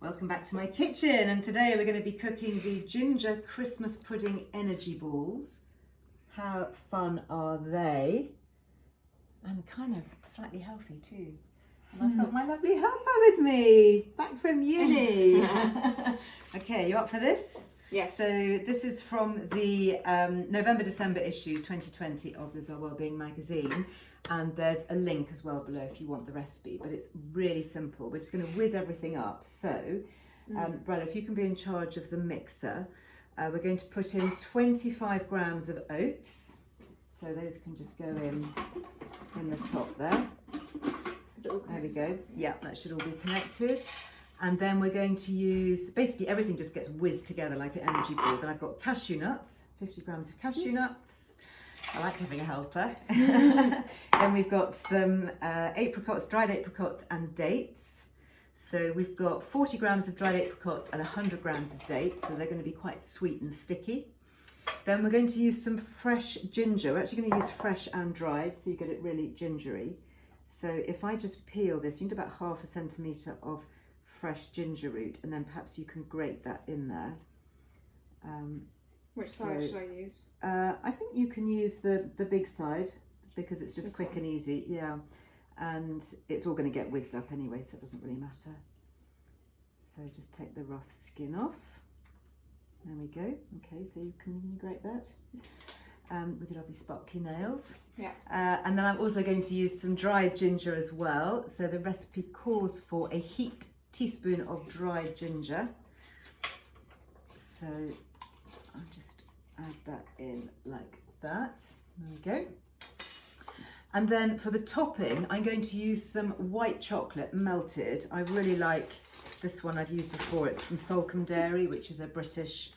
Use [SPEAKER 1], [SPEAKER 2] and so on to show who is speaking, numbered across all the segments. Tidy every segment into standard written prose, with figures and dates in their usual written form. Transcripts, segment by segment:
[SPEAKER 1] Welcome back to my kitchen, and today we're going to be cooking the ginger Christmas pudding energy balls. How fun are they? And kind of slightly healthy too. And I've got my lovely helper with me, back from uni. Okay, you up for this?
[SPEAKER 2] Yes.
[SPEAKER 1] So this is from the November-December issue 2020 of the Earle Wellbeing magazine. And there's a link as well below if you want the recipe, but it's really simple. We're just going to whiz everything up. So, Brella, if you can be in charge of the mixer, we're going to put in 25 grams of oats. So those can just go in the top there. There we go. Yeah, that should all be connected. And then we're going to use, basically everything just gets whizzed together like an energy ball. Then I've got cashew nuts, 50 grams of cashew nuts. I like having a helper. Then we've got some apricots, dried apricots and dates. So we've got 40 grams of dried apricots and 100 grams of dates. So they're going to be quite sweet and sticky. Then we're going to use some fresh ginger. We're actually going to use fresh and dried, so you get it really gingery. So if I just peel this, you need about ½ centimetre of fresh ginger root, and then perhaps you can grate that in there.
[SPEAKER 2] Which side should I use?
[SPEAKER 1] I think you can use the big side because it's just quick and easy, yeah. And it's all going to get whizzed up anyway, so it doesn't really matter. So just take the rough skin off. There we go. Okay, so you grate that with your lovely sparkly nails.
[SPEAKER 2] Yeah.
[SPEAKER 1] And then I'm also going to use some dried ginger as well. So the recipe calls for a heaped teaspoon of dried ginger. So I'll just add that in like that. There we go. And then for the topping, I'm going to use some white chocolate melted. I really like this one I've used before. It's from Salcombe Dairy, which is a British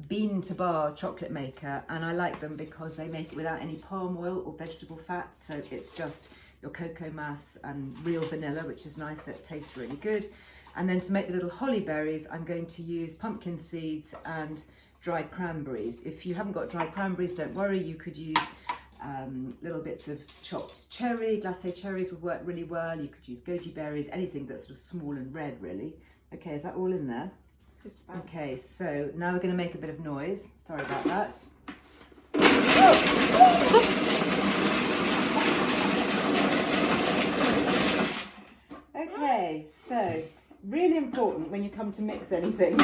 [SPEAKER 1] bean to bar chocolate maker. And I like them because they make it without any palm oil or vegetable fat. So it's just your cocoa mass and real vanilla, which is nice. It tastes really good. And then to make the little holly berries, I'm going to use pumpkin seeds and dried cranberries. If you haven't got dried cranberries, don't worry, you could use little bits of chopped cherry, glacé cherries would work really well. You could use goji berries, anything that's sort of small and red really. Okay, is that all in there?
[SPEAKER 2] Just about.
[SPEAKER 1] Okay, so now we're going to make a bit of noise. Sorry about that. Okay, so really important when you come to mix anything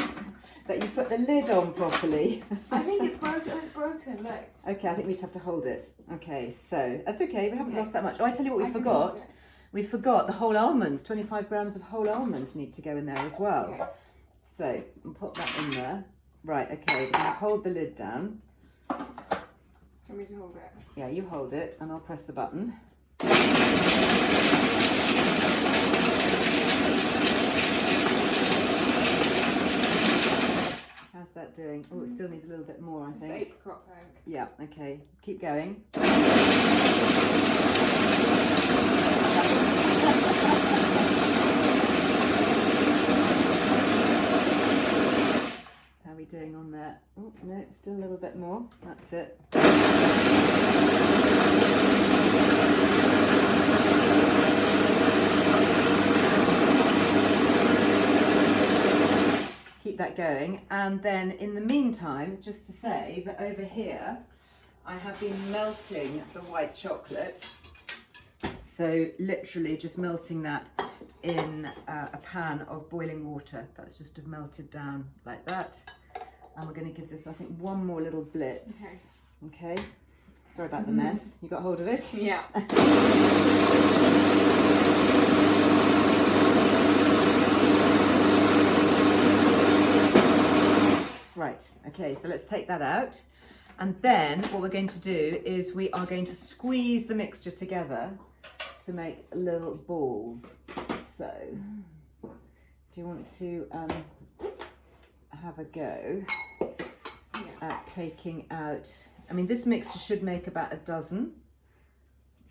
[SPEAKER 1] that you put the lid on properly.
[SPEAKER 2] I think it's broken. It's broken. Look.
[SPEAKER 1] Okay, I think we just have to hold it. Okay, so that's okay. We haven't lost that much. Oh, I tell you what we forgot. We forgot the whole almonds. 25 grams of whole almonds need to go in there as well.
[SPEAKER 2] Okay.
[SPEAKER 1] So I'll put that in there. Right, okay, we're going to hold the lid down.
[SPEAKER 2] Do you want me to hold it?
[SPEAKER 1] Yeah, you hold it and I'll press the button. How's that doing? Oh, it still needs a little bit more, I think.
[SPEAKER 2] It's the apricot tank.
[SPEAKER 1] Yeah, okay. Keep going. How are we doing on that? Oh, no, still a little bit more. That's it. Keep that going, and then in the meantime, just to say that over here I have been melting the white chocolate, so literally just melting that in a pan of boiling water. That's just melted down like that, and we're going to give this, I think, one more little blitz. Okay, sorry about the mess. You got hold of it?
[SPEAKER 2] Yeah.
[SPEAKER 1] Right, okay, so let's take that out. And then what we're going to do is we are going to squeeze the mixture together to make little balls. So, do you want to have a go at taking out, I mean, this mixture should make about a dozen.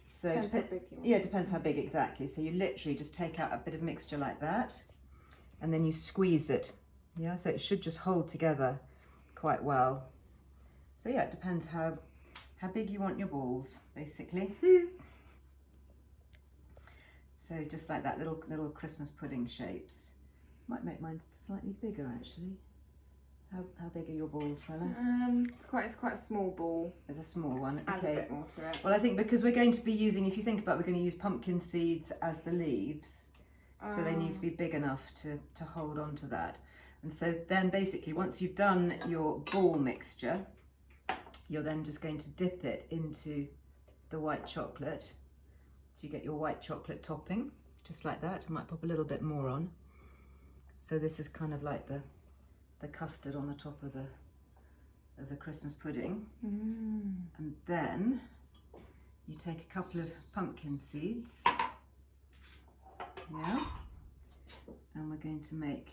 [SPEAKER 1] So
[SPEAKER 2] depends how big you want.
[SPEAKER 1] Yeah, it depends how big exactly. So you literally just take out a bit of mixture like that and then you squeeze it. Yeah, so it should just hold together quite well. So yeah, it depends how big you want your balls, basically. So just like that, little Christmas pudding shapes. Might make mine slightly bigger actually. How big are your balls, Brella?
[SPEAKER 2] It's quite a small ball.
[SPEAKER 1] It's a small one.
[SPEAKER 2] Add
[SPEAKER 1] Okay.
[SPEAKER 2] a bit more to it.
[SPEAKER 1] Well, I think because we're going to be using, if you think about it, we're going to use pumpkin seeds as the leaves. So they need to be big enough to hold on to that. And so then basically once you've done your ball mixture, you're then just going to dip it into the white chocolate. So you get your white chocolate topping, just like that. I might pop a little bit more on. So this is kind of like the custard on the top of the Christmas pudding. And then you take a couple of pumpkin seeds. Yeah, and we're going to make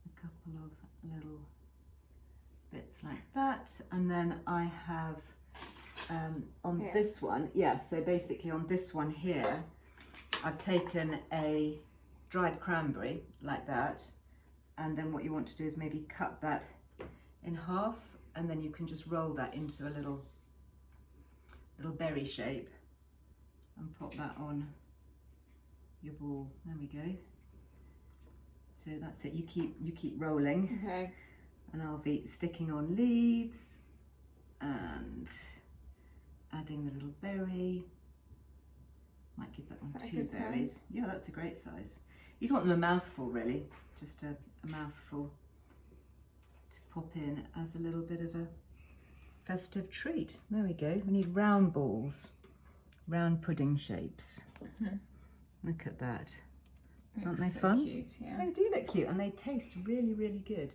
[SPEAKER 1] a couple of little bits like that, and then I have on this one, so basically on this one here, I've taken a dried cranberry like that, and then what you want to do is maybe cut that in half, and then you can just roll that into a little berry shape and pop that on your ball. There we go. So that's it. You keep rolling.
[SPEAKER 2] Okay.
[SPEAKER 1] And I'll be sticking on leaves and adding the little berry. Might give that one 2 berries. Yeah, that's a great size. You just want them a mouthful really, just a mouthful to pop in as a little bit of a festive treat. There we go. We need round balls, round pudding shapes. Look at that. Aren't they fun?
[SPEAKER 2] Cute, yeah.
[SPEAKER 1] They do look cute and they taste really, really good.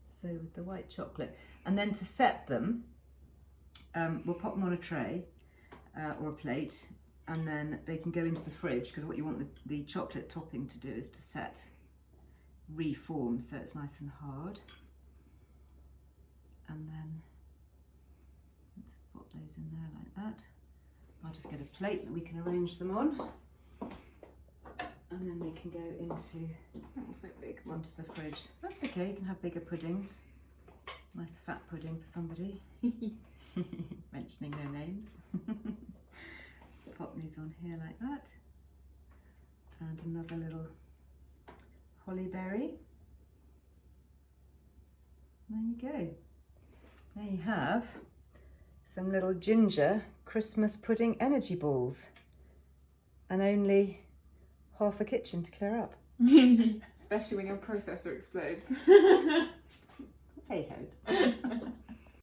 [SPEAKER 1] So with the white chocolate. And then to set them, we'll pop them on a tray or a plate, and then they can go into the fridge, because what you want the chocolate topping to do is to reform so it's nice and hard. And then let's pop those in there like that. I'll just get a plate that we can arrange them on. And then they can go into onto the fridge. That's okay, you can have bigger puddings. Nice fat pudding for somebody. Mentioning no names. Pop these on here like that. And another little holly berry. There you go. There you have some little ginger Christmas pudding energy balls. And only half a kitchen to clear up.
[SPEAKER 2] Especially when your processor explodes.
[SPEAKER 1] Hey ho.